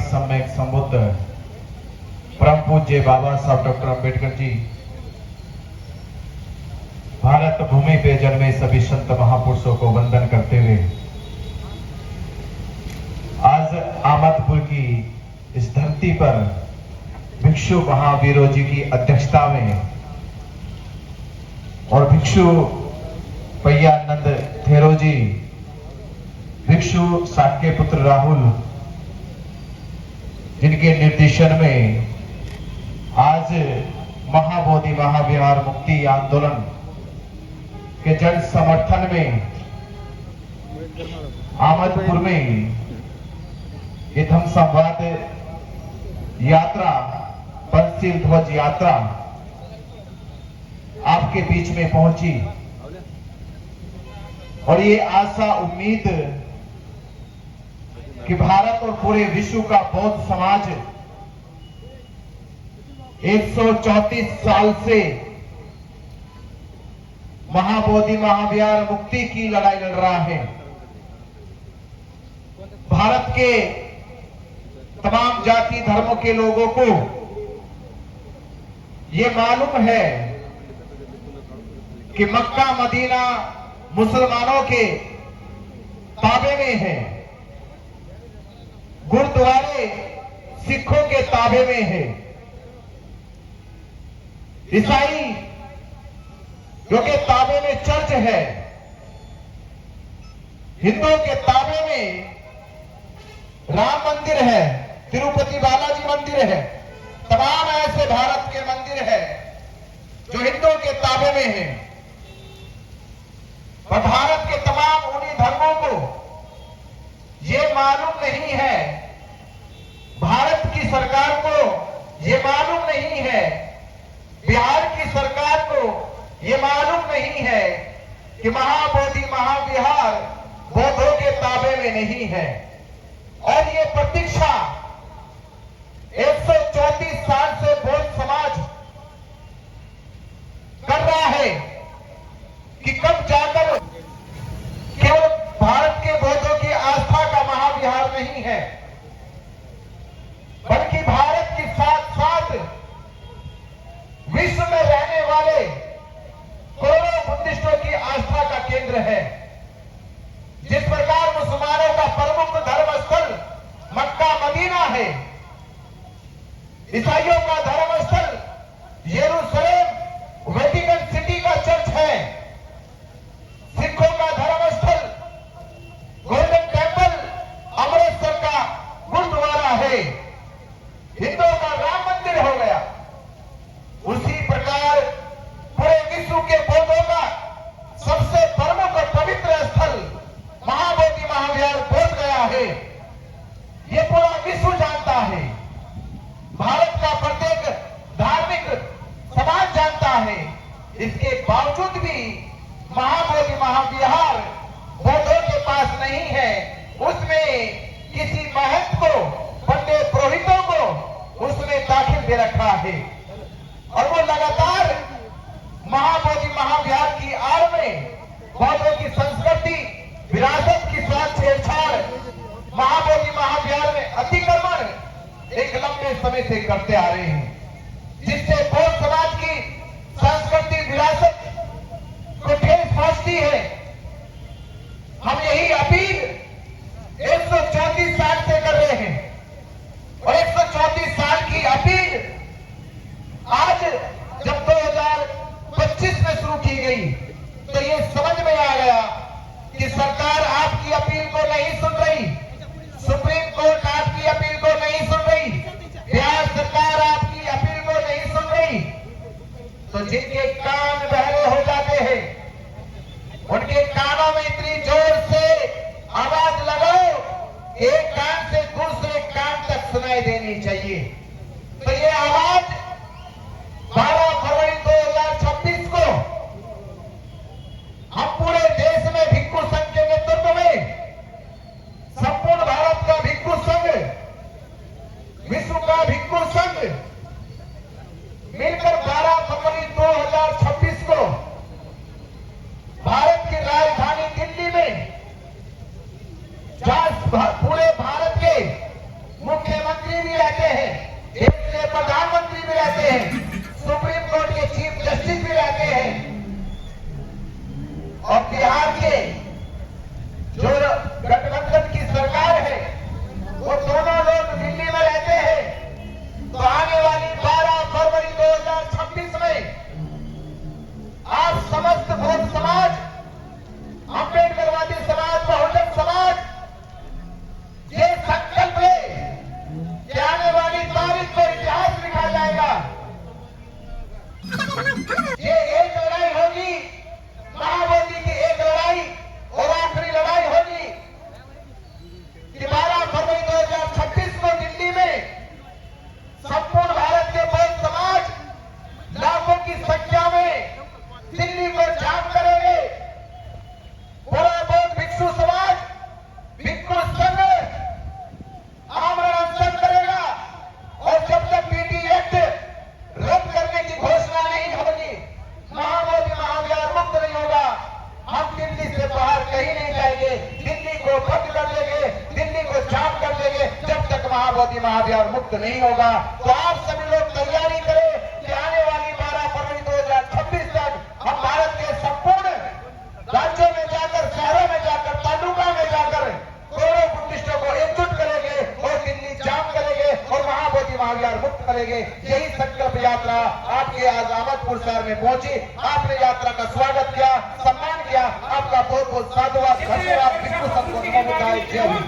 सम्यक संबुद्ध परम पूज्य बाबा साहब डॉक्टर अंबेडकर जी भारत भूमि पे जन्मे सभी संत महापुरुषों को वंदन करते हुए आज आमदपुर की इस धरती पर भिक्षु महावीरों जी की अध्यक्षता में और भिक्षु पय्यानंद थेरो जी, भिक्षु साक्य पुत्र राहुल, जिनके निर्देशन में आज महाबोधि महाविहार मुक्ति आंदोलन के जन समर्थन में आमदपुर में ये धम्म संवाद यात्रा, पंचशील ध्वज यात्रा आपके बीच में पहुंची और ये आशा उम्मीद कि भारत और पूरे विश्व का बौद्ध समाज 134 साल से महाबोधि महाविहार मुक्ति की लड़ाई लड़ रहा है। भारत के तमाम जाति धर्मों के लोगों को ये मालूम है कि मक्का मदीना मुसलमानों के ताबे में है, गुरुद्वारे सिखों के ताबे में है, ईसाई जो के ताबे में चर्च है, हिंदुओं के ताबे में राम मंदिर है, तिरुपति बालाजी मंदिर है, तमाम ऐसे भारत के मंदिर है जो हिंदुओं के ताबे में है। और भारत के तमाम उन्हीं धर्मों को ये मालूम नहीं है, भारत की सरकार को ये मालूम नहीं है, बिहार की सरकार को ये मालूम नहीं है कि महाबोधि महाविहार बौद्धों के ताबे में नहीं है। और ये प्रतीक्षा 134 साल से बौद्ध समाज कर रहा है कि कब जाकर केवल भारत के बौद्धों की आस्था का महाविहार नहीं है, बल्कि भारत के साथ साथ विश्व में रहने वाले करोड़ों बुद्धिस्टों की आस्था का केंद्र है। जिस प्रकार मुसलमानों का प्रमुख धर्म स्थल मक्का मदीना है, ईसाइयों का धर्म स्थल यरूशलेम वेटिकन सिटी का चर्च है, सिखों का धर्म स्थल गोल्डन टेम्पल अमृतसर का गुरुद्वारा है, हिंदुओं का राम मंदिर हो गया। उसी प्रकार पूरे विश्व के बौद्धों का सबसे प्रमुख और पवित्र स्थल महाबोधि महाविहार बोध गया है। ये पूरा विश्व जानता है, भारत का प्रत्येक धार्मिक समाज जानता है। इसके बावजूद भी महाबोधि महाविहार बौद्धों के पास नहीं है। उसमें किसी महंत को, पंडित पुरोहितों को उसमें दाखिल दे रखा है और वो लगातार महाबोधि महाविहार की आड़ में बौद्धों की संस्कृति विरासत के साथ छेड़छाड़, महाबोधि महाविहार में अतिक्रमण एक लंबे समय से करते आ रहे हैं, जिससे बौद्ध समाज की संस्कृति विरासत को ठेस पहुंचती है। हम यही अपील 134 साल से कर रहे हैं और 134 साल की अपील आज जब 2025 में शुरू की गई तो ये समझ में आ गया कि सरकार आपकी अपील को नहीं सुन रही, सुप्रीम कोर्ट आपकी अपील को नहीं सुन रही, बिहार सरकार आपकी अपील को नहीं सुन रही। तो जिनके कान बहरे हो जाते हैं उनके कानों में इतनी जोर से आवाज लगाओ, एक कान से दूसरे कान तक सुनाई देनी चाहिए। तो ये आवाज 12 फरवरी 2026 को हम पूरे देश में भिक्षु संघ के नेतृत्व में संपूर्ण भारत का भिक्षु संघ, विश्व का भिक्षु संघ मिलकर 12 फरवरी 2026 को भारत की राजधानी दिल्ली में जहां पूरे भारत के मुख्यमंत्री रहते हैं, देश के प्रधानमंत्री भी रहते हैं, सुप्रीम कोर्ट के चीफ जस्टिस भी रहते हैं। और बिहार के जो गठबंधन की सरकार है वो दोनों लोग दिल्ली में रहते हैं। तो आने वाली 12 फरवरी 2026 में आप समस्त भोज समाज, अम्बेडकरवादी समाज, बहुजन समाज ये संकल्प ले कि आने वाली तारीख को इतिहास लिखा जाएगा। ये एक लड़ाई होगी, महाबोधि की एक लड़ाई और आखिरी लड़ाई होगी कि 12 फरवरी 2026 को दिल्ली में संपूर्ण भारत के बौद्ध समाज लाखों की संख्या में दिल्ली को जाम करेंगे। पूरा बौद्ध भिक्षु समाज, भिक्षु संघ आमरण अनशन करेगा और जब तक पीटी एक्ट रद्द करने की घोषणा नहीं होगी, महाबोधि महाविहार मुक्त नहीं होगा, हम दिल्ली से बाहर कहीं नहीं जाएंगे। दिल्ली को बंद कर देंगे, दिल्ली को जाम कर देंगे जब तक महाबोधि महाविहार मुक्त नहीं होगा। तो आप सभी लोग तैयारी करें कि आने वाली 12 फरवरी 2026 तक हम भारत के संपूर्ण राज्यों में जाकर, शहरों में जाकर, तालुका में जाकर करोड़ों बुद्धिस्टों को एकजुट करेंगे और दिल्ली जाम करेंगे और महाबोधि महाविहार मुक्त करेंगे। यही संकल्प यात्रा आपके आज अहमदपुर शहर में पहुंची। आपने यात्रा का स्वागत किया, सम्मान किया, आपका बहुत बहुत साधुवाद, धन्यवाद। भिक्षु संघ को नमो बुद्धाय, जय हिंद।